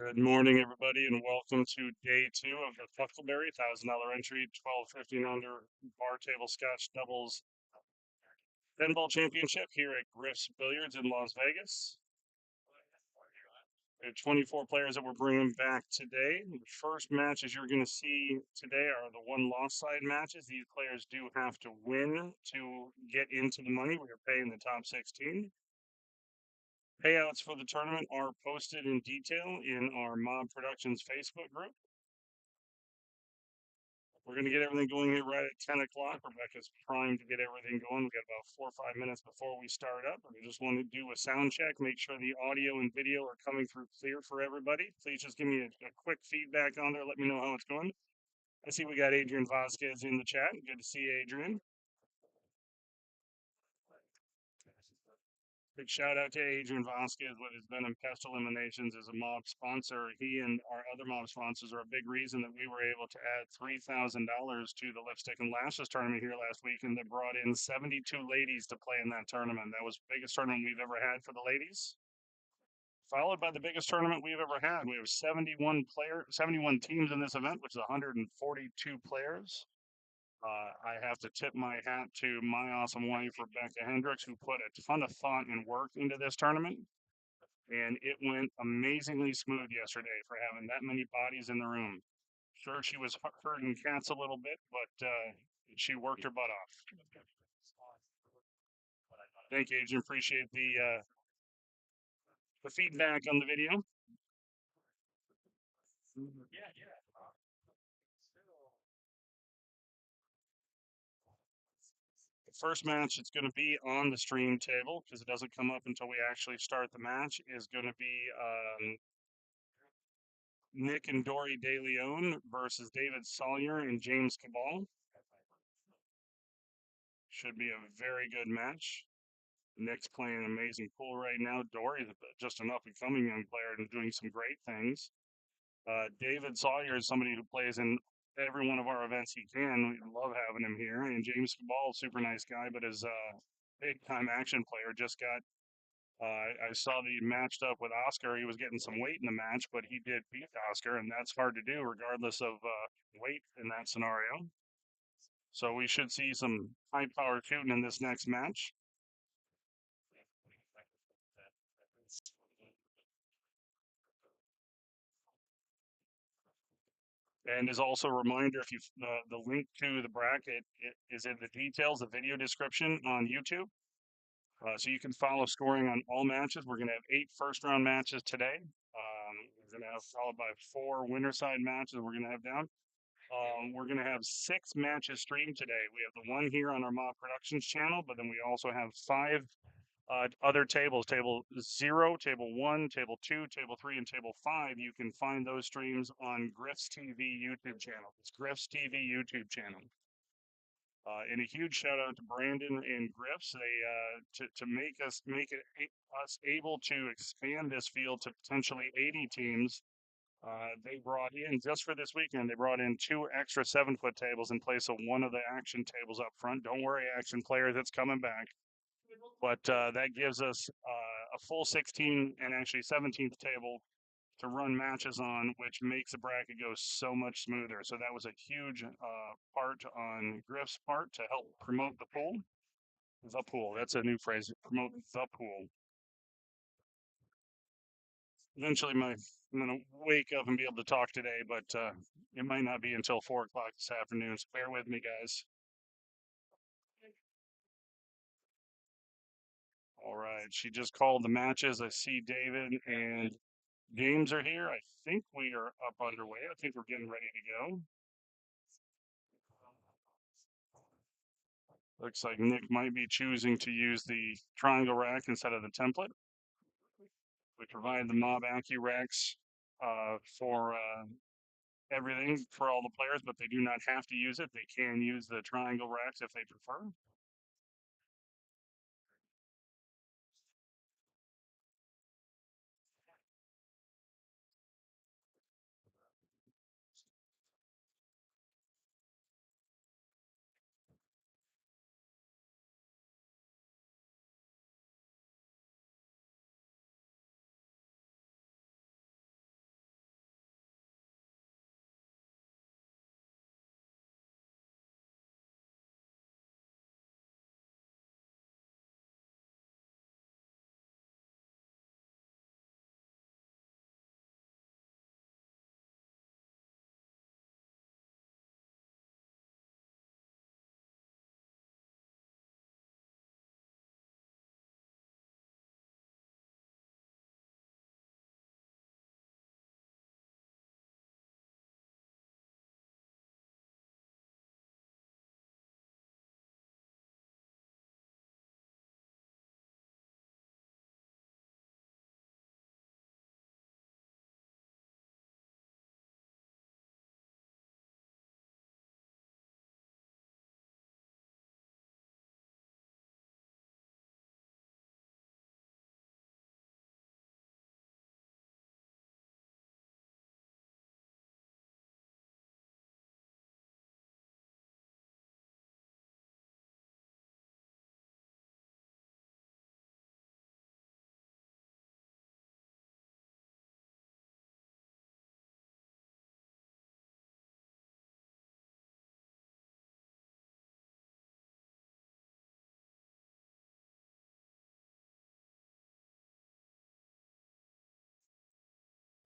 Good morning, everybody, and welcome to day two of the Huckleberry $1,000 entry, 12.15 under bar table Scotch doubles pinball championship here at Griff's Billiards in Las Vegas. We have 24 players that we're bringing back today. The first matches you're going to see today are the one-loss side matches. These players do have to win to get into the money. We are paying the top 16. Payouts for the tournament are posted in detail in our M.O.B Productions Facebook group. We're going to get everything going here right at 10 o'clock. Rebecca's primed to get everything going. We've got about 4 or 5 minutes before we start up. We just want to do a sound check, make sure the audio and video are coming through clear for everybody. Please just give me a quick feedback on there. Let me know how it's going. I see we got Adrian Vasquez in the chat. Good to see Adrian. Big shout out to Adrian Vasquez with his Venom Pest Eliminations as a M.O.B sponsor. He and our other M.O.B sponsors are a big reason that we were able to add $3,000 to the Lipstick and Lashes tournament here last week, and they brought in 72 ladies to play in that tournament. That was the biggest tournament we've ever had for the ladies, followed by the biggest tournament we've ever had. We have 71 teams in this event, which is 142 players. I have to tip my hat to my awesome wife, Rebecca Hendricks, who put a ton of thought and work into this tournament. And it went amazingly smooth yesterday for having that many bodies in the room. Sure, she was herding cats a little bit, but she worked her butt off. Thank you, Adrian. Appreciate the feedback on the video. First match it's going to be on the stream table because it doesn't come up until we actually start the match is going to be Nick and Dory De Leon versus David Sawyer and James Cabal. Should be a very good match. Nick's playing an amazing pool right now. Dory's just an up-and-coming young player and doing some great things. David Sawyer is somebody who plays in every one of our events he can. We love having him here. And James Cabal, super nice guy, but is a big-time action player. Just got, I saw that he matched up with Oscar. He was getting some weight in the match, but he did beat Oscar, and that's hard to do regardless of weight in that scenario. So we should see some high-power shooting in this next match. And as also a reminder, if you the link to the bracket is in the details, the video description on YouTube. So you can follow scoring on all matches. We're going to have 8 first-round matches today. We're going to have followed by 4 winner side matches we're going to have down. We're going to have 6 matches streamed today. We have the one here on our M.O.B Productions channel, but then we also have 5 other tables, table 0, table 1, table 2, table 3, and table 5. You can find those streams on Griff's TV YouTube channel. It's Griff's TV YouTube channel. And a huge shout out to Brandon and Griff's. They to make us able to expand this field to potentially 80 teams. They brought in just for this weekend. They brought in 2 extra 7-foot tables in place of one of the action tables up front. Don't worry, action players, it's coming back. But that gives us a full 16 and actually 17th table to run matches on, which makes the bracket go so much smoother. So that was a huge part on Griff's part to help promote the pool. The pool, that's a new phrase, promote the pool. Eventually, I'm going to wake up and be able to talk today, but it might not be until 4 o'clock this afternoon, so bear with me, guys. All right, she just called the matches. I see David and James are here. I think we are up underway. I think we're getting ready to go. Looks like Nick might be choosing to use the triangle rack instead of the template. We provide the M.O.B AccuRacks for everything for all the players, but they do not have to use it. They can use the triangle racks if they prefer.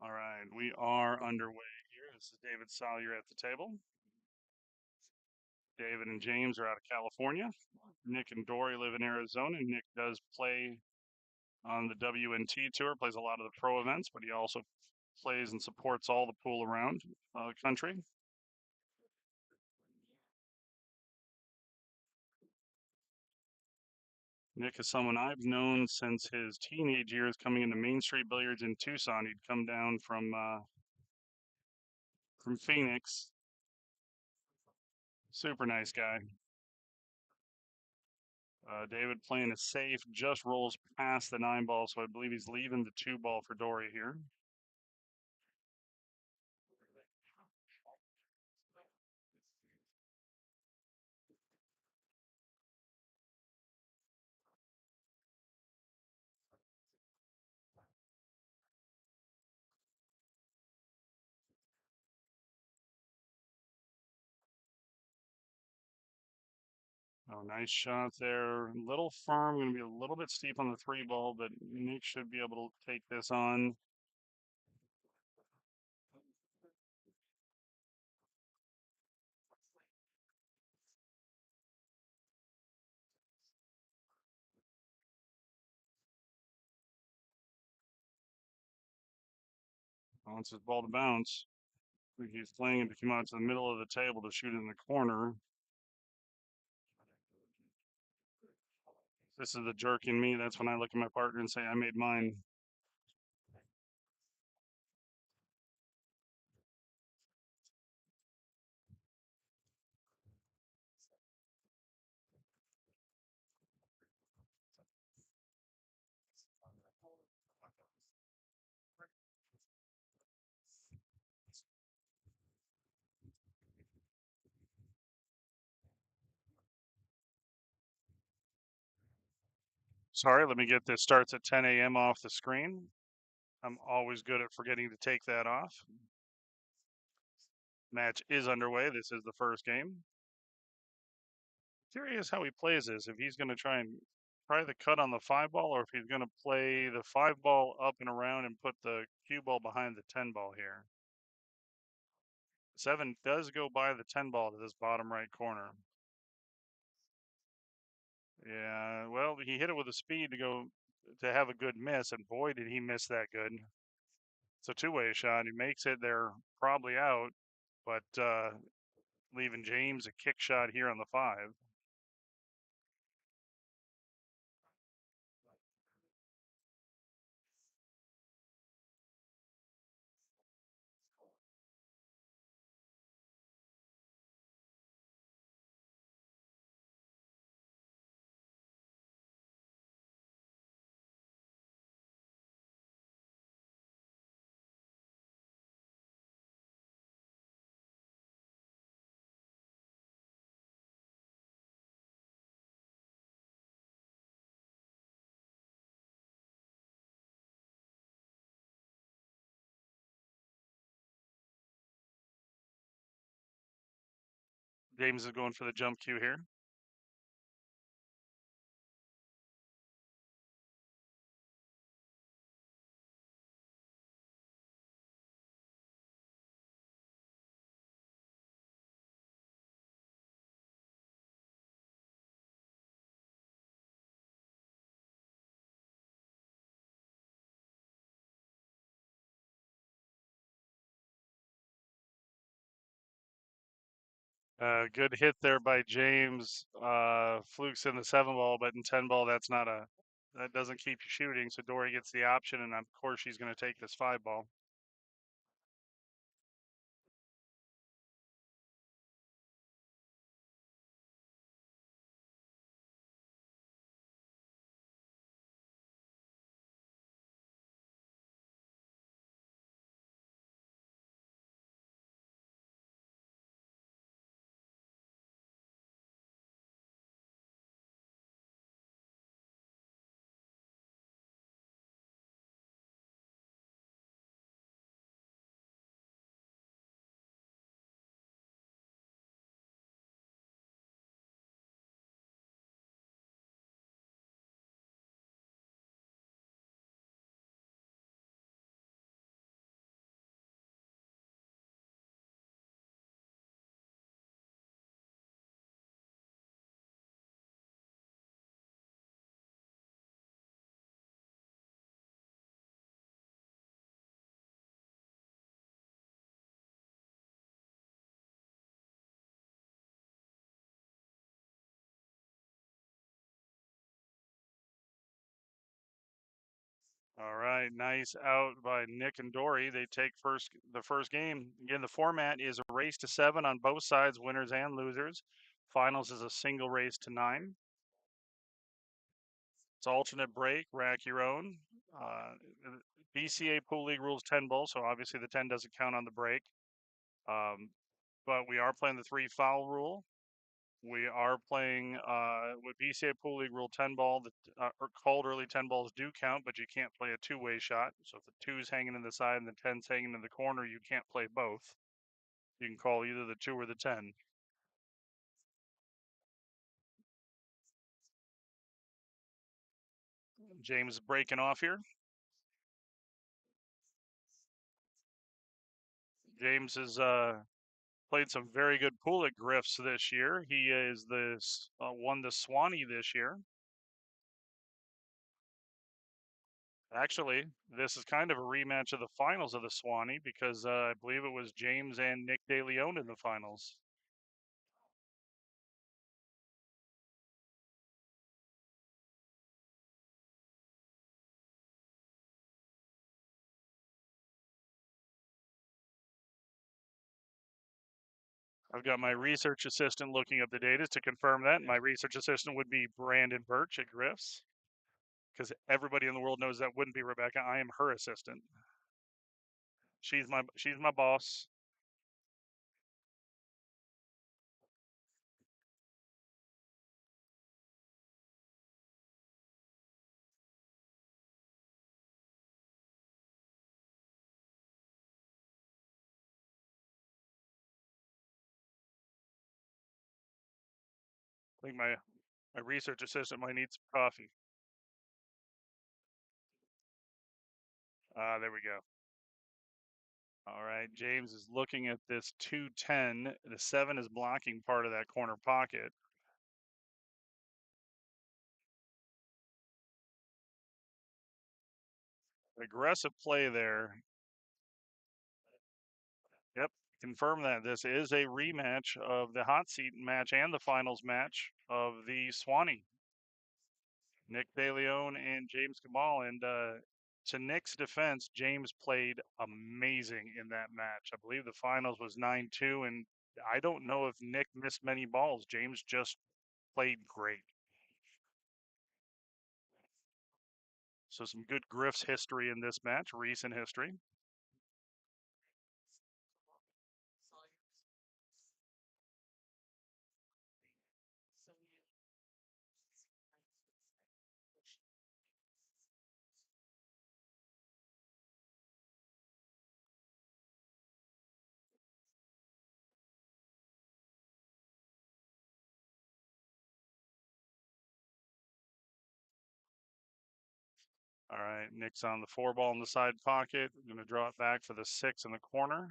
All right, we are underway here. This is David Salyer at the table. David and James are out of California. Nick and Dory live in Arizona. Nick does play on the WNT tour, plays a lot of the pro events, but he also plays and supports all the pool around the country. Nick is someone I've known since his teenage years, coming into Main Street Billiards in Tucson. He'd come down from Phoenix. Super nice guy. David playing it safe, just rolls past the 9 ball, so I believe he's leaving the 2 ball for Dory here. Oh, nice shot there. Little firm, going to be a little bit steep on the 3 ball, but Nick should be able to take this on. Wants his ball to bounce. He's playing it to come out to the middle of the table to shoot in the corner. This is the jerk in me. That's when I look at my partner and say, I made mine. Sorry, let me get this. Starts at 10 a.m. off the screen. I'm always good at forgetting to take that off. Match is underway. This is the first game. Curious how he plays this. If he's going to try the cut on the 5 ball, or if he's going to play the 5 ball up and around and put the cue ball behind the 10 ball here. 7 does go by the 10 ball to this bottom right corner. Yeah, well, he hit it with a speed to have a good miss, and boy, did he miss that good. It's a two-way shot. He makes it there, probably out, but leaving James a kick shot here on the 5. James is going for the jump cue here. Good hit there by James. Flukes in the 7 ball, but in 10 ball, that doesn't keep you shooting. So Dory gets the option, and of course she's going to take this 5 ball. right, nice out by Nick and Dory. They take the first game. Again, the format is a race to 7 on both sides, winners and losers. Finals is a single race to 9. It's alternate break, rack your own. BCA Pool League rules 10 ball, so obviously the 10 doesn't count on the break. But we are playing the 3 foul rule. We are playing with BCA Pool League Rule 10 ball. The called early 10 balls do count, but you can't play a two-way shot. So if the 2's hanging in the side and the 10's hanging in the corner, you can't play both. You can call either the 2 or the 10. James is breaking off here. James has played some very good pool at Griff's this year. He is won the Swanee this year. Actually, this is kind of a rematch of the finals of the Swanee because I believe it was James and Nick DeLeon in the finals. I've got my research assistant looking up the data to confirm that. My research assistant would be Brandon Birch at Griff's because everybody in the world knows that wouldn't be Rebecca. I am her assistant. She's my boss. I think my research assistant might need some coffee. There we go. All right, James is looking at this 210. The 7 is blocking part of that corner pocket. Aggressive play there. Yep, confirm that this is a rematch of the hot seat match and the finals match of the Swanee. Nick DeLeon and James Kamal. And to Nick's defense, James played amazing in that match. I believe the finals was 9-2, and I don't know if Nick missed many balls. James just played great. So some good Griff's history in this match, recent history. All right, Nick's on the 4 ball in the side pocket. Going to draw it back for the 6 in the corner.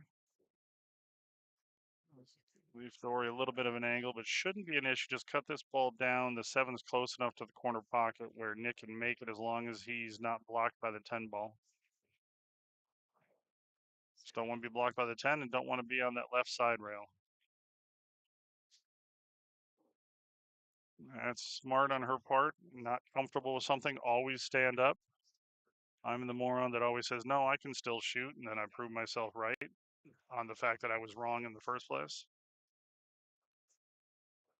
Leave Dory a little bit of an angle, but shouldn't be an issue. Just cut this ball down. The 7's close enough to the corner pocket where Nick can make it as long as he's not blocked by the 10 ball. Just don't want to be blocked by the 10 and don't want to be on that left side rail. That's smart on her part. Not comfortable with something, always stand up. I'm the moron that always says, no, I can still shoot. And then I prove myself right on the fact that I was wrong in the first place.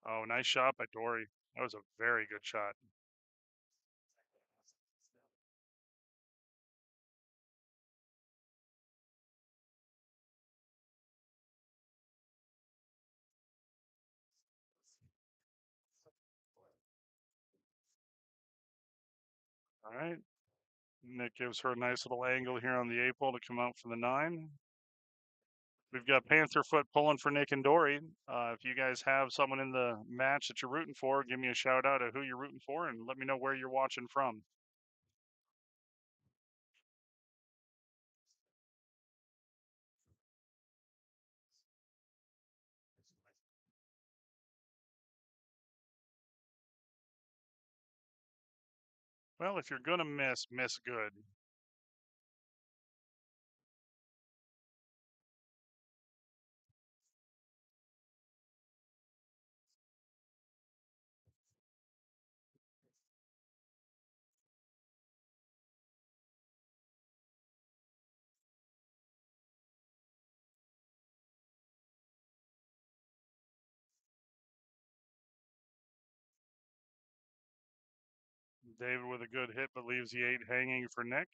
Oh, nice shot by Dory. That was a very good shot. All right. Nick gives her a nice little angle here on the 8 ball to come out for the 9. We've got Pantherfoot pulling for Nick and Dory. If you guys have someone in the match that you're rooting for, give me a shout out of who you're rooting for and let me know where you're watching from. Well, if you're going to miss good. David with a good hit, but leaves the 8 hanging for Nick.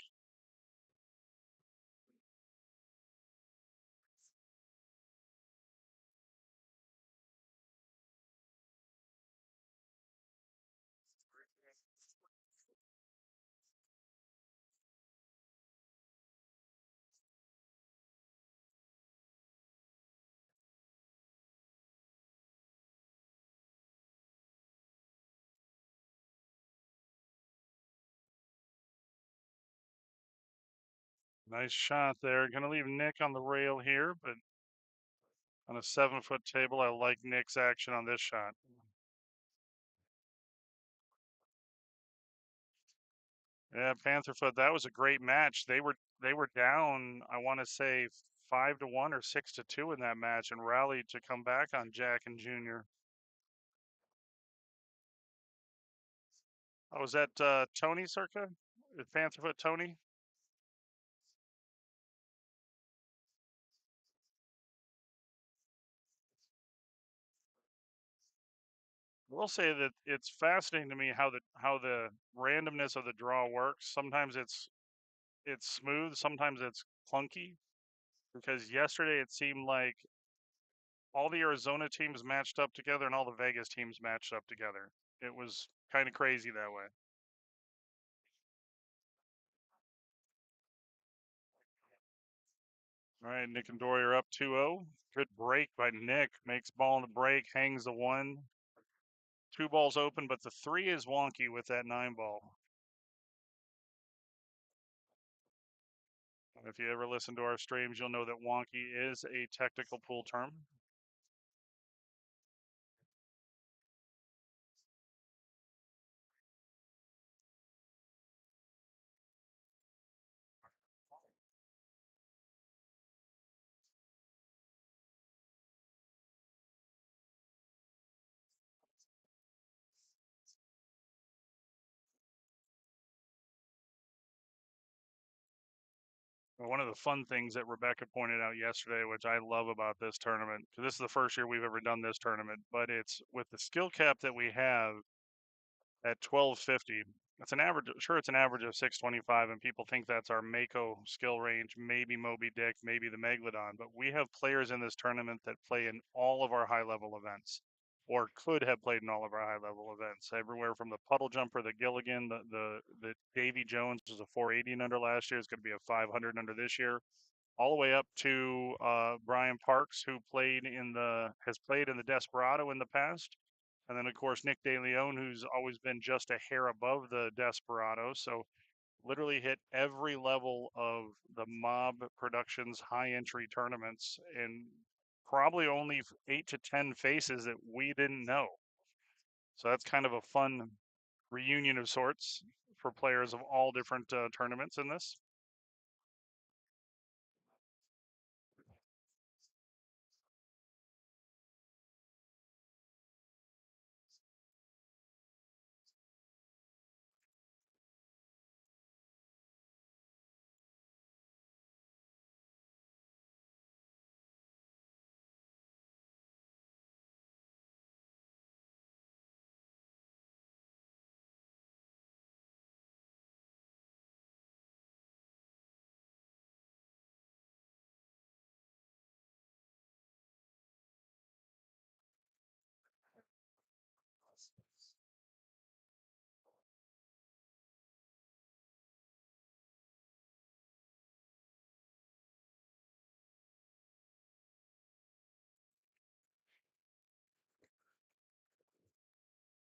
Nice shot there. Going to leave Nick on the rail here, but on a 7-foot table, I like Nick's action on this shot. Yeah, Pantherfoot, that was a great match. They were down, I want to say 5-1 or 6-2 in that match, and rallied to come back on Jack and Junior. Oh, was that Tony Circa? Pantherfoot Tony? I will say that it's fascinating to me how the randomness of the draw works. Sometimes it's smooth, sometimes it's clunky. Because yesterday it seemed like all the Arizona teams matched up together and all the Vegas teams matched up together. It was kind of crazy that way. All right, Nick and Dory are up 2-0. Good break by Nick. Makes ball in the break, hangs the 1. 2 balls open, but the 3 is wonky with that 9 ball. If you ever listen to our streams, you'll know that wonky is a technical pool term. One of the fun things that Rebecca pointed out yesterday, which I love about this tournament, because this is the first year we've ever done this tournament, but it's with the skill cap that we have at 1250. It's an average. Sure, it's an average of 625, and people think that's our Mako skill range, maybe Moby Dick, maybe the Megalodon. But we have players in this tournament that play in all of our high level events, or could have played in all of our high level events. Everywhere from the puddle jumper, the Gilligan, the Davy Jones was a 480 and under last year. It's going to be a 500 and under this year, all the way up to Brian Parks, who has played in the Desperado in the past. And then, of course, Nick DeLeon, who's always been just a hair above the Desperado. So, literally hit every level of the M.O.B. Productions high entry tournaments, and probably only 8 to 10 faces that we didn't know. So, that's kind of a fun reunion of sorts for players of all different tournaments in this.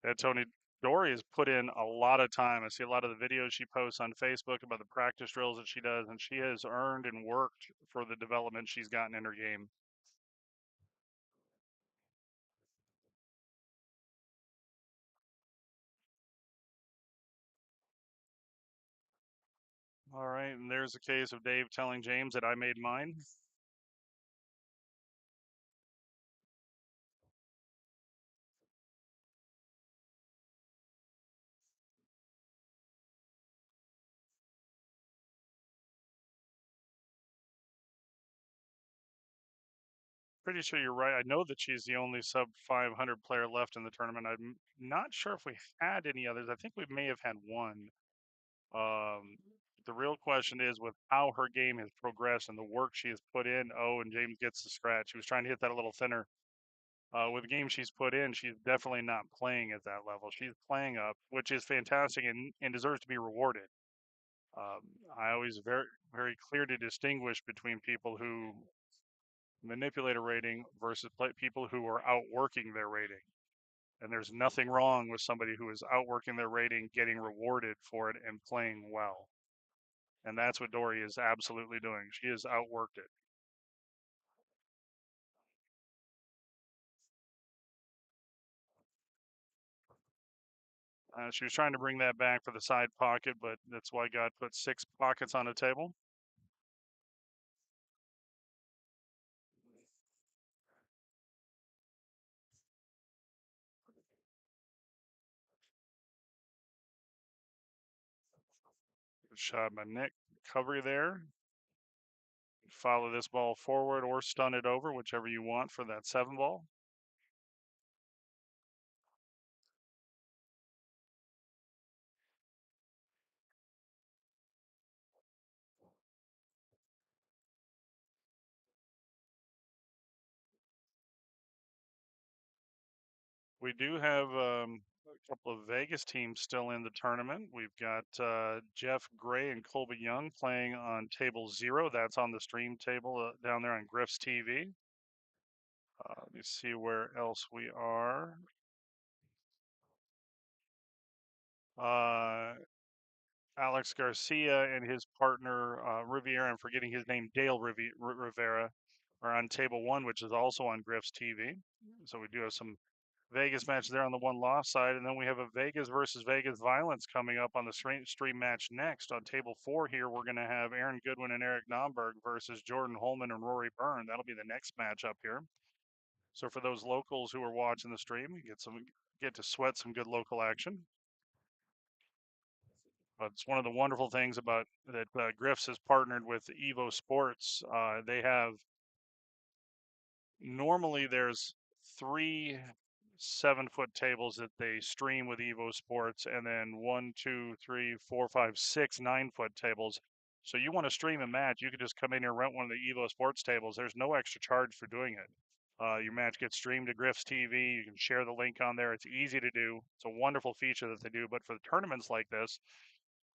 Yeah, Tony Dory has put in a lot of time. I see a lot of the videos she posts on Facebook about the practice drills that she does, and she has earned and worked for the development she's gotten in her game. All right, and there's a case of Dave telling James that I made mine. pretty sure you're right. I know that she's the only sub 500 player left in the tournament. I'm not sure if we had any others. I think we may have had one. Um, the real question is with how her game has progressed and the work she has put in. Oh, and James gets the scratch. He was trying to hit that a little thinner. With the game she's put in, she's definitely not playing at that level. She's playing up, which is fantastic and deserves to be rewarded. Um, I always very clear to distinguish between people who manipulate a rating versus people who are outworking their rating. And there's nothing wrong with somebody who is outworking their rating, getting rewarded for it, and playing well. And that's what Dory is absolutely doing. She has outworked it. She was trying to bring that back for the side pocket, but that's why God put 6 pockets on the table. Good shot by Nick. Recovery there. Follow this ball forward or stun it over, whichever you want for that 7 ball. We do have a couple of Vegas teams still in the tournament. We've got Jeff Gray and Colby Young playing on table 0. That's on the stream table down there on Griff's TV. Let me see where else we are. Uh, Alex Garcia and his partner Riviera, I'm forgetting his name, Dale Rivera, are on table 1, which is also on Griff's TV. So we do have some Vegas match there on the one loss side, and then we have a Vegas versus Vegas Violence coming up on the stream match next. On table 4 here, we're going to have Aaron Goodwin and Eric Nomberg versus Jordan Holman and Rory Byrne. That'll be the next match up here. So for those locals who are watching the stream, you get to sweat some good local action. But it's one of the wonderful things about that Griff's has partnered with Evo Sports. They have normally there's 3 7-foot tables that they stream with Evo Sports, and then 1, 2, 3, 4, 5, 6 9-foot tables. So you want to stream a match, you can just come in here, rent one of the Evo Sports tables. There's no extra charge for doing it. Your match gets streamed to Griff's TV. You can share the link on there. It's easy to do. It's a wonderful feature that they do. But for the tournaments like this,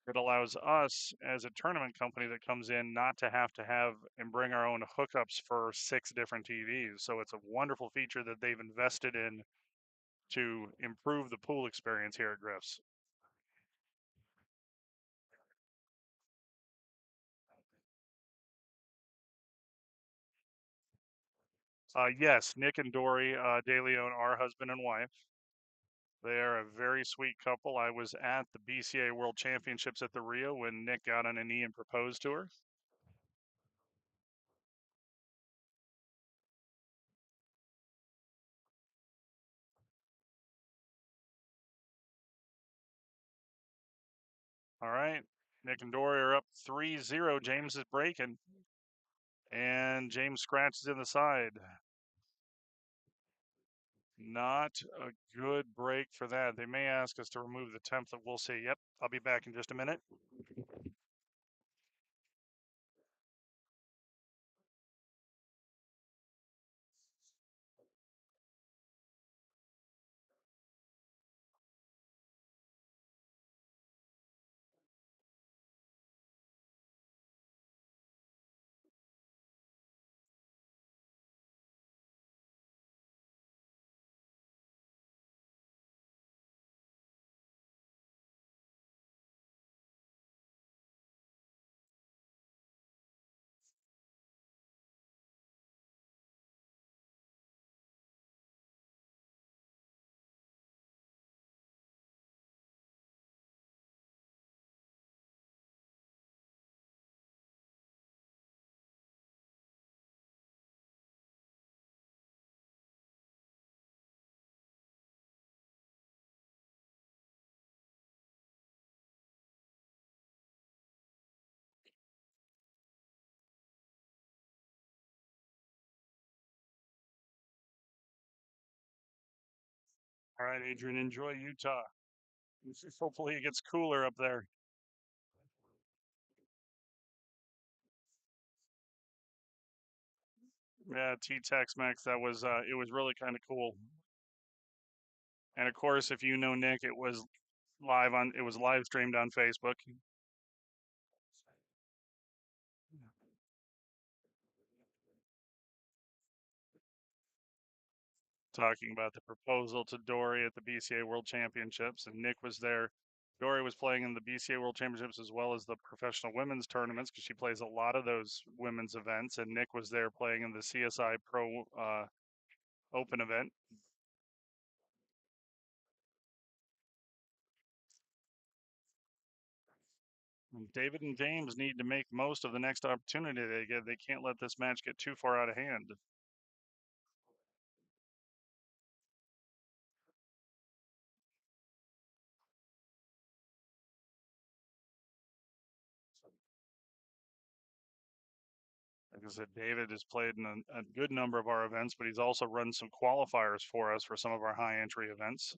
it allows us as a tournament company that comes in not to have and bring our own hookups for 6 different TVs. So it's a wonderful feature that they've invested in to improve the pool experience here at Griff's. Yes, Nick and Dory De Leon are husband and wife. They are a very sweet couple. I was at the BCA World Championships at the Rio when Nick got on a knee and proposed to her. All right, Nick and Dory are up 3-0. James is breaking, and James scratches in the side. Not a good break for that. They may ask us to remove the template. We'll see. Yep, I'll be back in just a minute. All right, Adrian, enjoy Utah. Hopefully it gets cooler up there. Yeah, T-Tex Mex. That was it was really kind of cool. And of course, if you know Nick, it was live streamed on Facebook. Talking about the proposal to Dory at the BCA World Championships, and Nick was there. Dory was playing in the BCA World Championships as well as the professional women's tournaments because she plays a lot of those women's events, and Nick was there playing in the CSI Pro Open event. David and James need to make most of the next opportunity they get. They can't let this match get too far out of hand. Like I said, David has played in a good number of our events, but he's also run some qualifiers for us for some of our high entry events.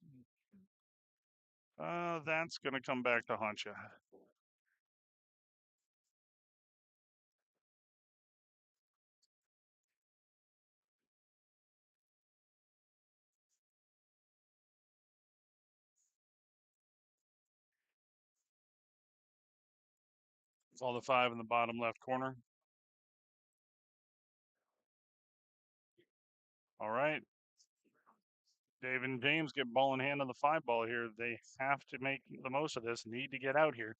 That's going to come back to haunt you. It's all the 5 in the bottom left corner. All right. Dave and James get ball in hand on the 5 ball here. They have to make the most of this, need to get out here.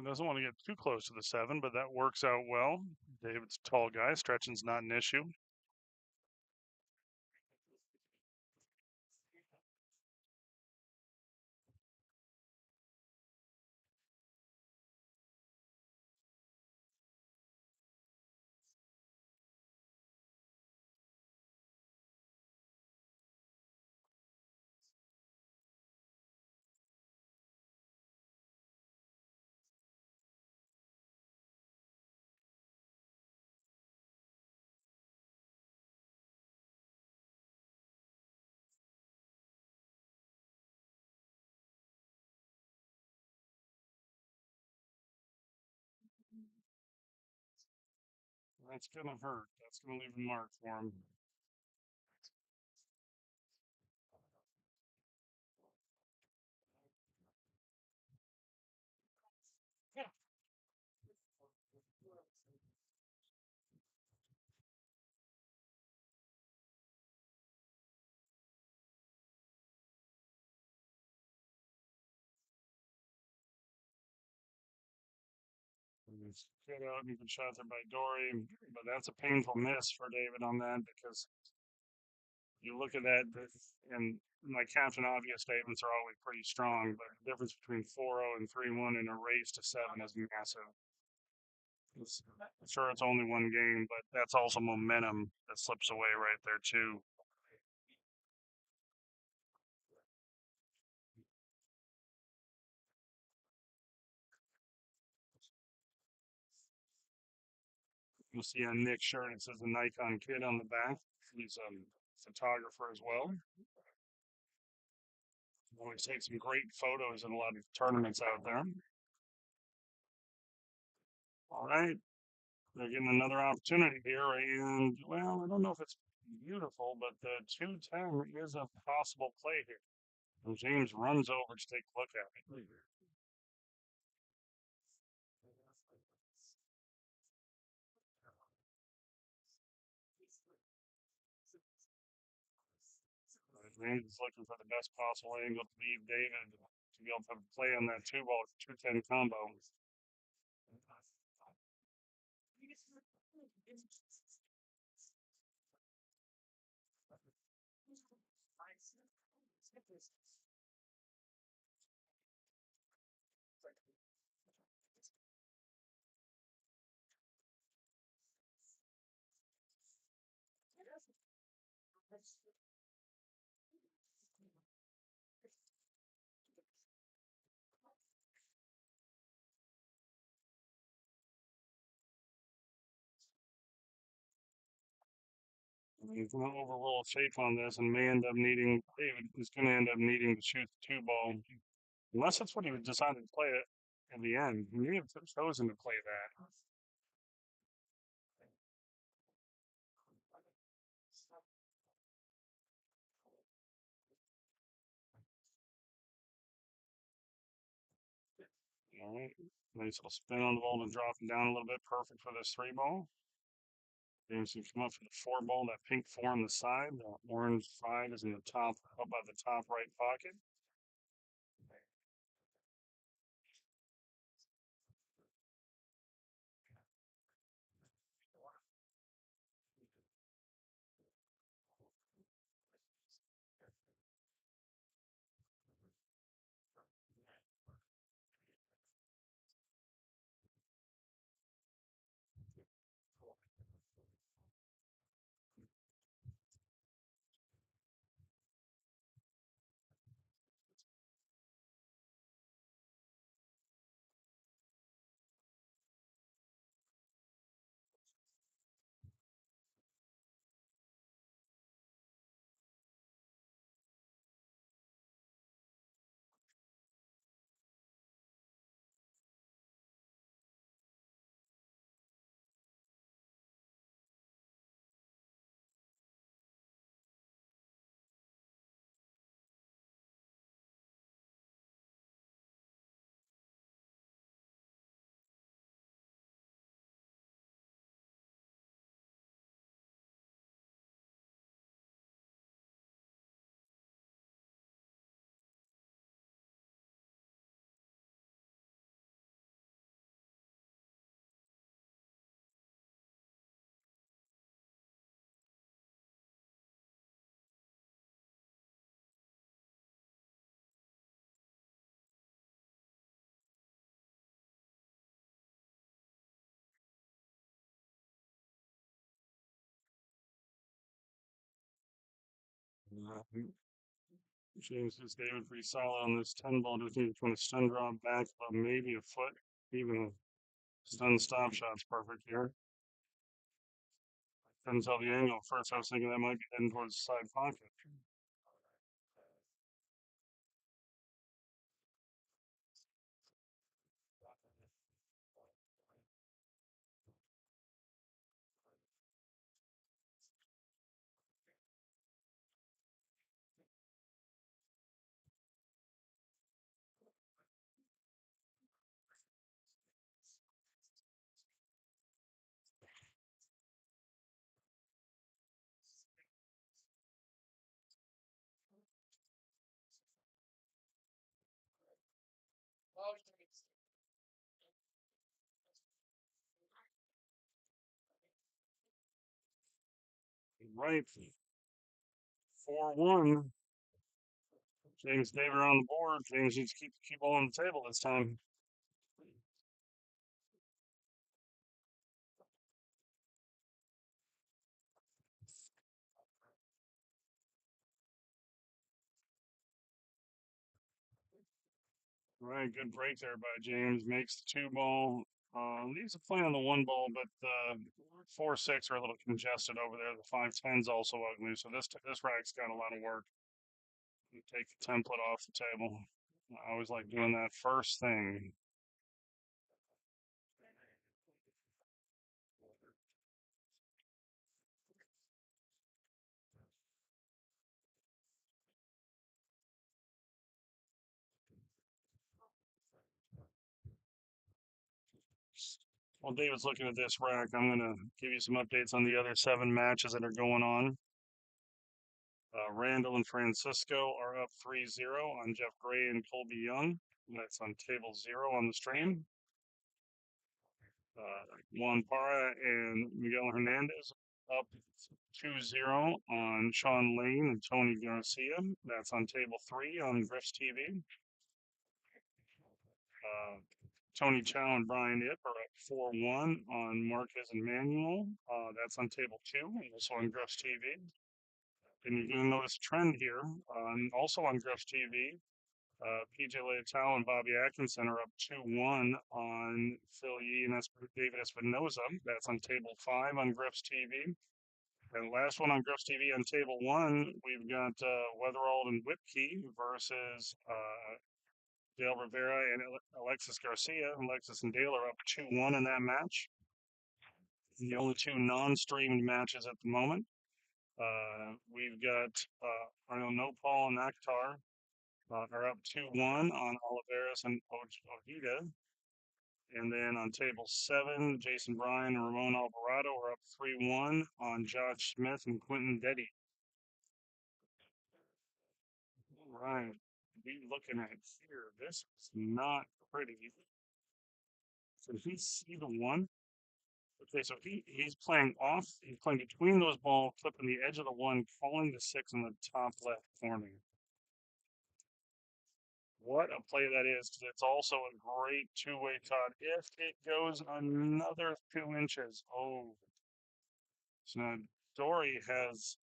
Doesn't want to get too close to the 7, but that works out well. David's a tall guy. Stretching's not an issue. That's going to hurt. That's going to leave a mark for him. Good out and good shot there by Dory, but that's a painful miss for David on that because you look at that, and my Captain Obvious statements are always pretty strong, but the difference between 4-0 and 3-1 in a race to 7 is massive. It's, sure, it's only one game, but that's also momentum that slips away right there, too. You'll see on Nick's shirt, it says the Nikon Kid on the back. He's a photographer as well. Always takes some great photos in a lot of tournaments out there. All right. They're getting another opportunity here, and well, I don't know if it's beautiful, but the 210 is a possible play here. And James runs over to take a look at it. James is looking for the best possible angle to leave David to be able to play on that 2 ball 210 combo. He's going to overrule shape on this and may end up needing, David is going to end up needing to shoot the two ball. Unless that's what he decided to play it in the end. He may have chosen to play that. All right. Nice little spin on the ball and drop it down a little bit. Perfect for this three ball. James can come up for the four ball. That pink four on the side. The orange five is in the top, up by the top right pocket. James is David pretty solid on this 10 ball. Just need to put a stun drop back, but maybe a foot. Even a stun stop shot's perfect here. Couldn't tell the angle. First, I was thinking that might be heading towards the side pocket. Right. 4-1. James David on the board. James needs to keep the cue ball on the table this time. All right, good break there by James. Makes the two ball. Leaves a play on the one ball, but the 4-6 are a little congested over there. The 5-10's also ugly, so this rack's got a lot of work. You take the template off the table. I always like doing that first thing. While David's looking at this rack, I'm going to give you some updates on the other 7 matches that are going on. Randall and Francisco are up 3-0 on Jeff Gray and Colby Young. That's on table 0 on the stream. Juan Parra and Miguel Hernandez up 2-0 on Sean Lane and Tony Garcia. That's on table 3 on Griff's TV. Tony Chow and Brian Ip are up 4-1 on Marquez and Manuel. That's on table 2, also on Griff's TV. And you're going to notice a trend here, also on Griff's TV. PJ Leitao and Bobby Atkinson are up 2-1 on Phil Yee and David Espinoza. That's on table 5 on Griff's TV. And last one on Griff's TV on table 1, we've got Weatherald and Whipkey versus Dale Rivera and Alexis Garcia. Alexis and Dale are up 2-1 in that match. The only two non-streamed matches at the moment. We've got Arnold Nopal and Akhtar are up 2-1 on Oliveras and Ojeda. And then on table 7, Jason Bryan and Ramon Alvarado are up 3-1 on Josh Smith and Quentin Deddy. All right, we looking at here. This is not pretty. So he's either one. Okay, so he's playing off. He's playing between those balls, clipping the edge of the 1, calling the 6 in the top left corner. What a play that is, because it's also a great two-way cut. If it goes another 2 inches, oh. So now Dory has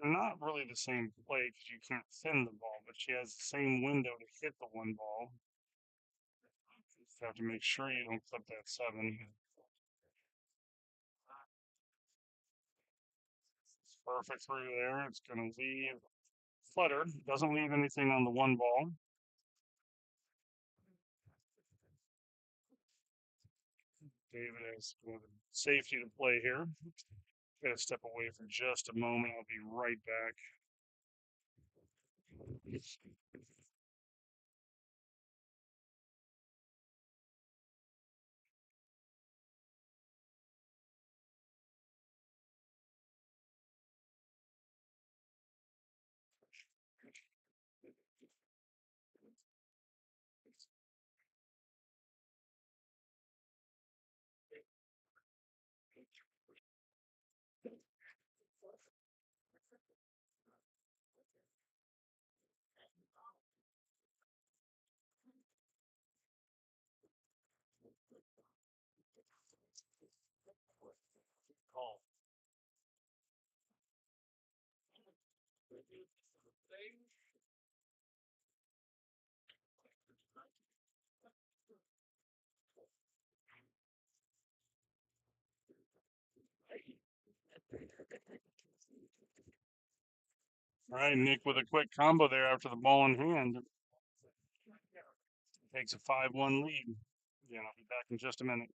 not really the same play because you can't thin the ball, but she has the same window to hit the 1 ball. You have to make sure you don't clip that 7. It's perfect through there. It's going to leave flutter. Doesn't leave anything on the 1 ball. David has safety to play here. Got to step away for just a moment. I'll be right back. Call. All right, Nick with a quick combo there after the ball in hand. Takes a 5-1 lead. Yeah, I'll be back in just a minute.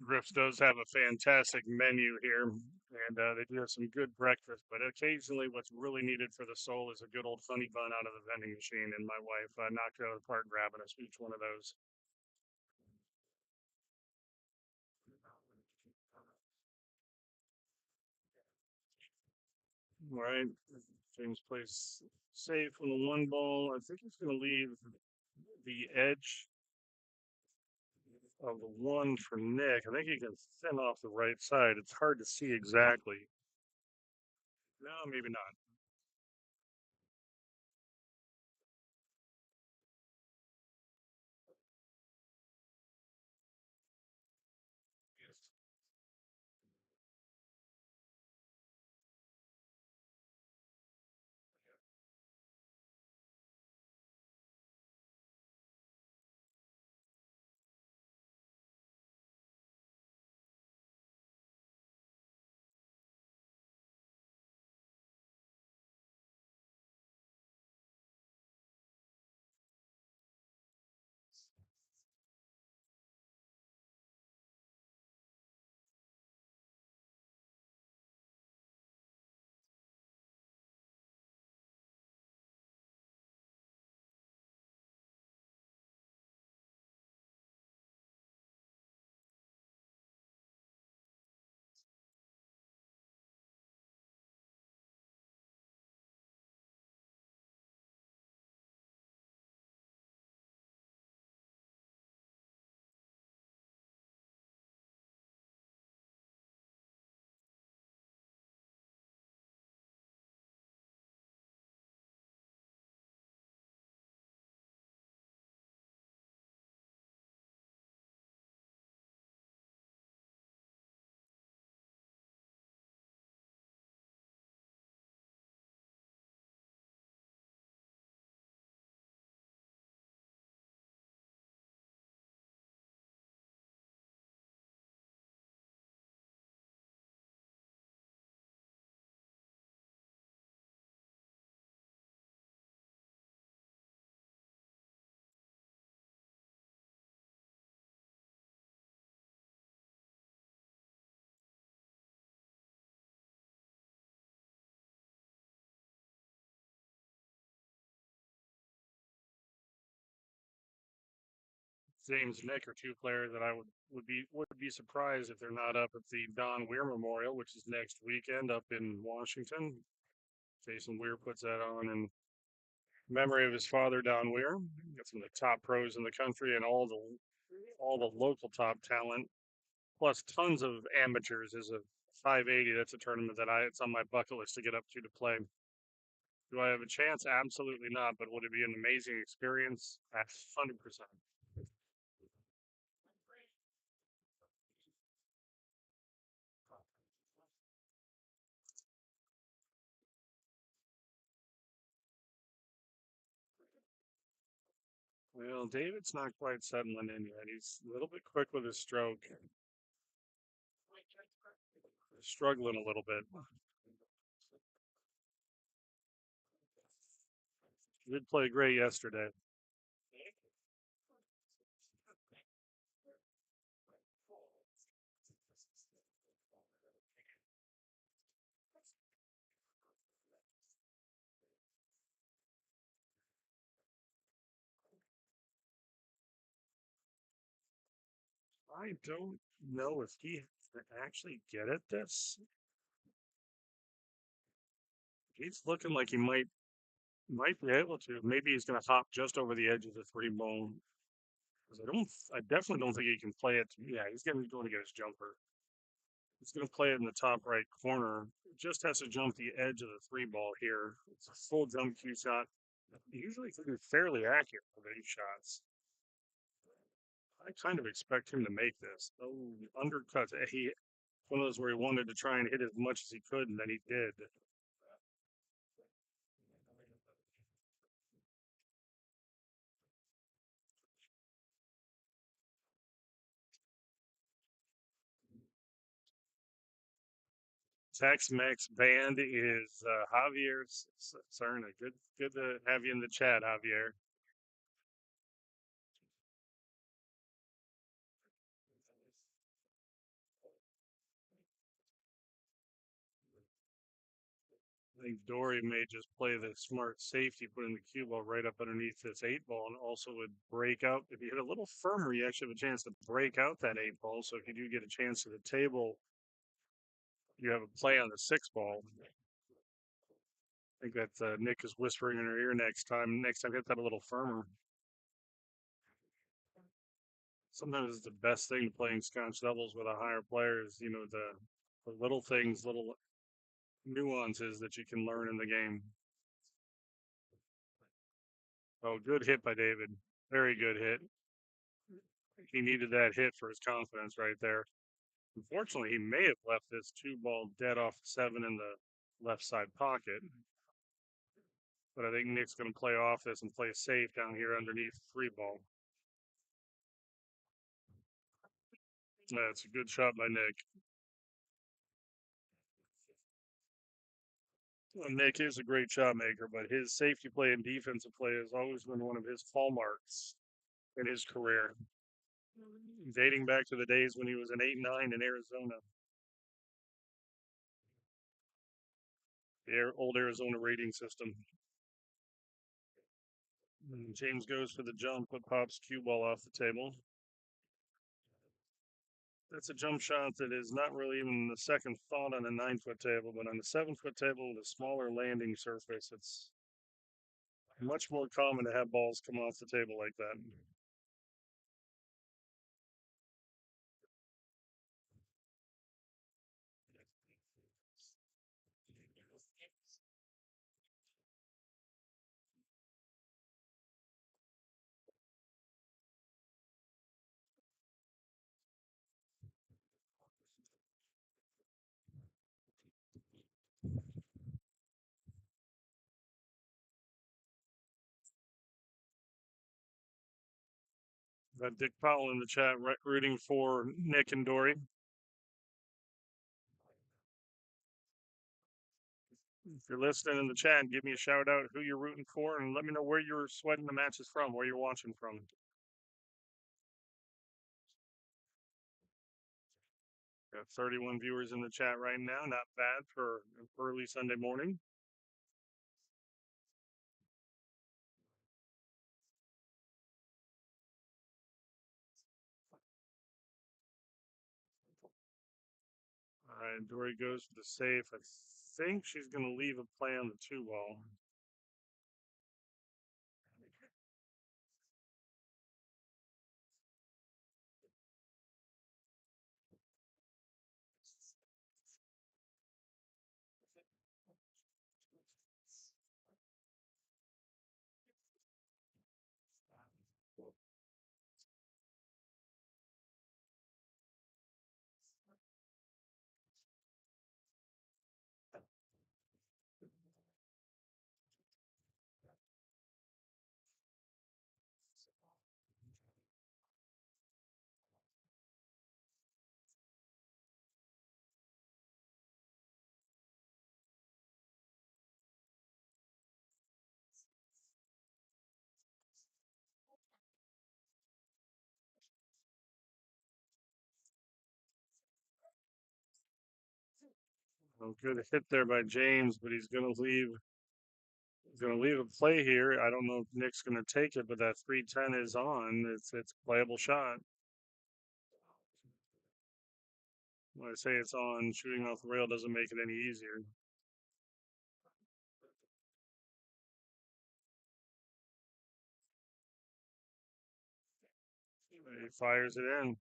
Griff does have a fantastic menu here, and they do have some good breakfast. But occasionally, what's really needed for the soul is a good old honey bun out of the vending machine. And my wife knocked it out of the park grabbing us each one of those. All right, James plays safe on the one ball. I think he's going to leave the edge of the one for Nick. I think he can thin off the right side. It's hard to see exactly. No, maybe not. James and Nick are two players that I would be surprised if they're not up at the Don Weir Memorial, which is next weekend up in Washington. Jason Weir puts that on in memory of his father, Don Weir. Got some of the top pros in the country and all the local top talent, plus tons of amateurs. Is a 580. That's a tournament that it's on my bucket list to get up to play. Do I have a chance? Absolutely not. But would it be an amazing experience? 100%. Well, David's not quite settling in yet. He's a little bit quick with his stroke, struggling a little bit. He did play great yesterday. I don't know if he can actually get at this. He's looking like he might be able to. Maybe he's going to hop just over the edge of the three bone. Because I definitely don't think he can play it. Yeah, he's going to get his jumper. He's going to play it in the top right corner. Just has to jump the edge of the three ball here. It's a full jump cue shot. Usually can be fairly accurate with these shots. I kind of expect him to make this. Oh, undercuts. He one of those where he wanted to try and hit as much as he could, and then he did. Tex-Mex band is Javier Cerna. Good to have you in the chat, Javier. think Dory may just play the smart safety, putting the cue ball right up underneath this 8 ball, and also would break out. If you hit a little firmer, you actually have a chance to break out that 8 ball. So if you do get a chance to the table, you have a play on the 6 ball. I think that Nick is whispering in her ear next time. Next time, hit that a little firmer. Sometimes it's the best thing playing Scotch doubles with a higher player is, the little things, little nuances that you can learn in the game. Oh, good hit by David. Very good hit. He needed that hit for his confidence right there. Unfortunately, he may have left this 2 ball dead off the 7 in the left side pocket. But I think Nick's going to play off this and play safe down here underneath the 3 ball. That's a good shot by Nick. Well, Nick is a great shot maker, but his safety play and defensive play has always been one of his hallmarks in his career, dating back to the days when he was an 8-9 in Arizona. The old Arizona rating system. And James goes for the jump, but pops cue ball off the table. That's a jump shot that is not really even the second thought on a 9-foot table, but on a 7-foot table with a smaller landing surface, it's much more common to have balls come off the table like that. Got Dick Powell in the chat rooting for Nick and Dory. If you're listening in the chat, give me a shout out who you're rooting for and let me know where you're sweating the matches from, where you're watching from. Got 31 viewers in the chat right now. Not bad for an early Sunday morning. All right, Dory goes for the safe. I think she's going to leave a play on the 2 ball. Oh, good hit there by James, but he's going to leave. He's going to leave a play here. I don't know if Nick's going to take it, but that 310 is on. It's a playable shot. When I say it's on, shooting off the rail doesn't make it any easier. He fires it in.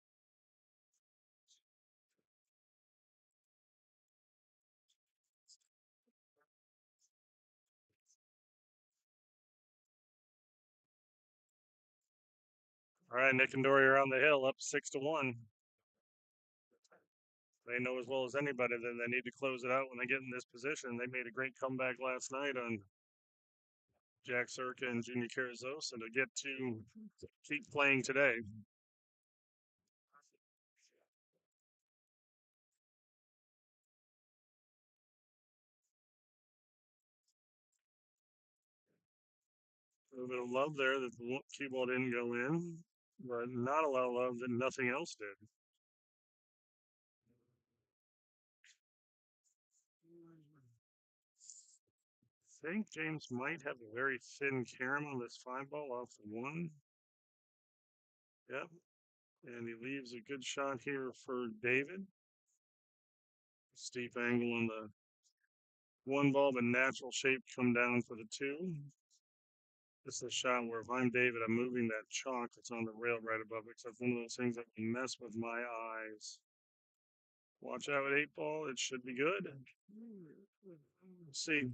All right, Nick and Dory are on the hill, up 6-1. They know as well as anybody that they need to close it out when they get in this position. They made a great comeback last night on Jack Circa and Junior Carrizosa to get to keep playing today. A little bit of love there that the cue ball didn't go in, but not a lot of love that nothing else did. think James might have a very thin carom on this 5 ball off the 1. Yep. And he leaves a good shot here for David. Steep angle on the 1 ball, but natural shape come down for the 2. This is a shot where if I'm David, I'm moving that chalk that's on the rail right above it. So it's one of those things that can mess with my eyes. Watch out at 8 ball. It should be good. Let's see.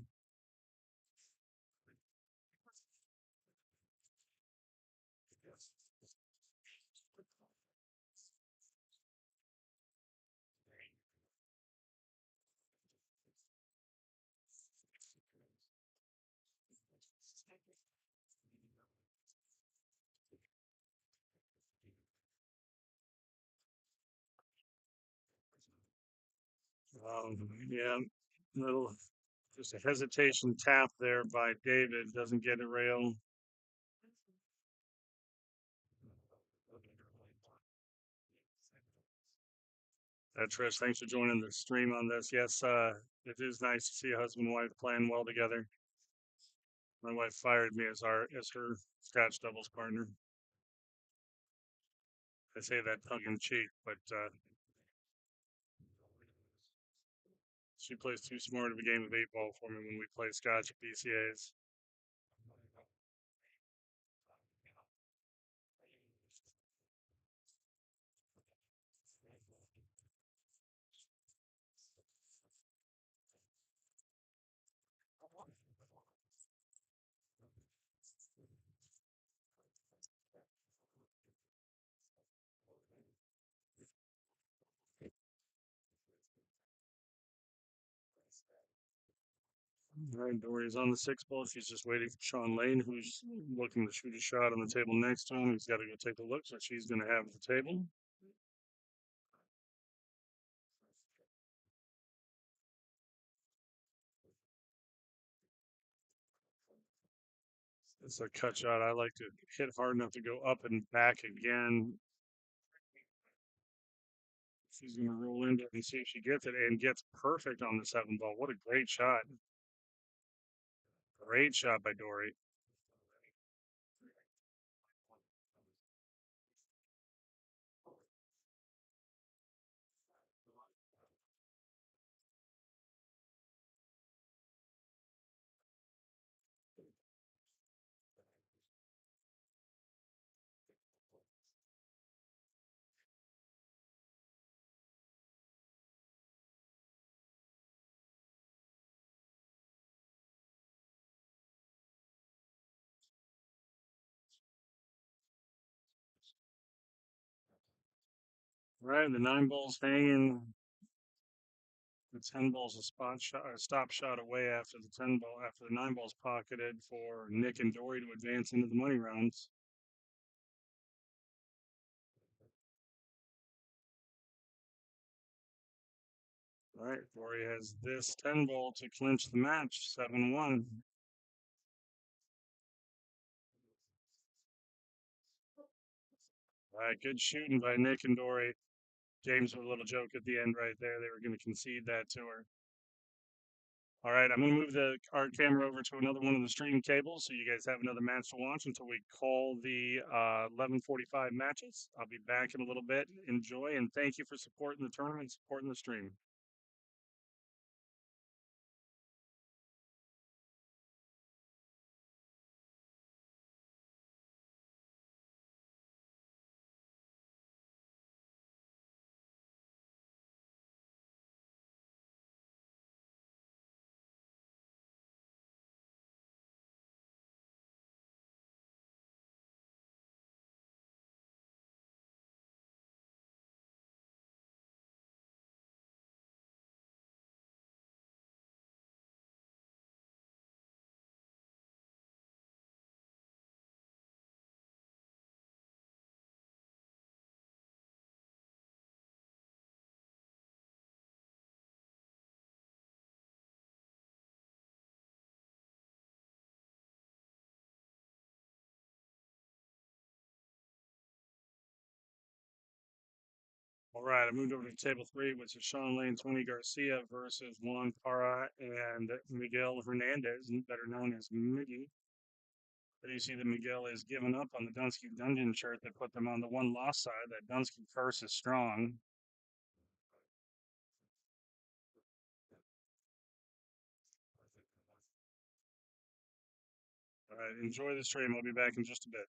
Yeah, little just a hesitation tap there by David. Doesn't get a rail. Trish, thanks for joining the stream on this. Yes, it is nice to see a husband and wife playing well together. My wife fired me as her Scotch doubles partner. I say that tongue in cheek, but she plays too smart of a game of 8 ball for me when we play Scotch at BCAs. All right, Dory's on the 6 ball. She's just waiting for Sean Lane, who's looking to shoot a shot on the table next to him. He's got to go take a look, so she's going to have the table. It's a cut shot. I like to hit hard enough to go up and back again. She's going to roll into it and see if she gets it, and gets perfect on the 7 ball. What a great shot. Great shot by Dory. All right, the 9 ball's hanging. The 10 ball's a spot shot, a stop shot away after the 10 ball, after the 9 ball's pocketed for Nick and Dory to advance into the money rounds. All right, Dory has this 10 ball to clinch the match, 7-1. All right, good shooting by Nick and Dory. James with a little joke at the end right there. They were going to concede that to her. All right, I'm going to move our camera over to another one of the stream cables so you guys have another match to watch until we call the 11:45 matches. I'll be back in a little bit. Enjoy, and thank you for supporting the tournament, supporting the stream. All right, I moved over to table 3, which is Sean Lane, Tony Garcia versus Juan Parra and Miguel Hernandez, better known as Miggy. But you see that Miguel is giving up on the Dunsky Dungeon shirt that put them on the one loss side. That Dunsky curse is strong. All right, enjoy the stream. I'll be back in just a bit.